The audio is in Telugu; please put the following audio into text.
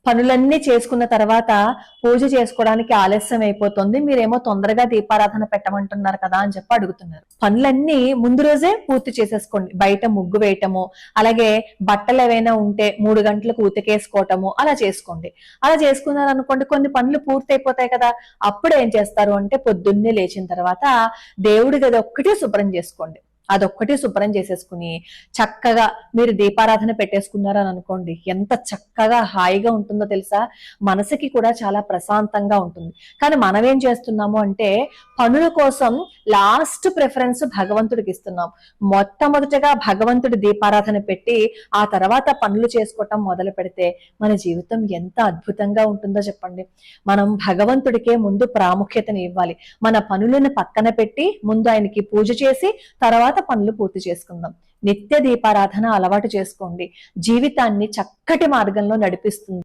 పనులన్నీ చేసుకున్న తర్వాత పూజ చేసుకోవడానికి ఆలస్యం అయిపోతుంది, మీరేమో తొందరగా దీపారాధన పెట్టమంటున్నారు కదా అని చెప్పి అడుగుతున్నారు. పనులన్నీ ముందు రోజే పూర్తి చేసేసుకోండి. బయట ముగ్గు వేయటము, అలాగే బట్టలు ఏవైనా ఉంటే 3 గంటలకు ఉతికేసుకోవటము అలా చేసుకోండి. అలా చేసుకున్నారు అనుకోండి, కొన్ని పనులు పూర్తి అయిపోతాయి కదా. అప్పుడు ఏం చేస్తారు అంటే పొద్దున్నే లేచిన తర్వాత దేవుడి గది ఒక్కటి శుభ్రం చేసుకోండి. అదొక్కటి శుభ్రం చేసేసుకుని చక్కగా మీరు దీపారాధన పెట్టేసుకున్నారని అనుకోండి, ఎంత చక్కగా హాయిగా ఉంటుందో తెలుసా. మనసుకి కూడా చాలా ప్రశాంతంగా ఉంటుంది. కానీ మనం ఏం చేస్తున్నాము అంటే పనుల కోసం లాస్ట్ ప్రిఫరెన్స్ భగవంతుడికి ఇస్తున్నాం. మొట్టమొదటగా భగవంతుడి దీపారాధన పెట్టి ఆ తర్వాత పనులు చేసుకోవటం మొదలు పెడితే మన జీవితం ఎంత అద్భుతంగా ఉంటుందో చెప్పండి. మనం భగవంతుడికే ముందు ప్రాముఖ్యతని ఇవ్వాలి. మన పనులను పక్కన పెట్టి ముందు ఆయనకి పూజ చేసి తర్వాత పనులు పూర్తి చేసుకుందాం. నిత్య దీపారాధన అలవాటు చేసుకోండి. జీవితాన్ని చక్కటి మార్గంలో నడిపిస్తుంది.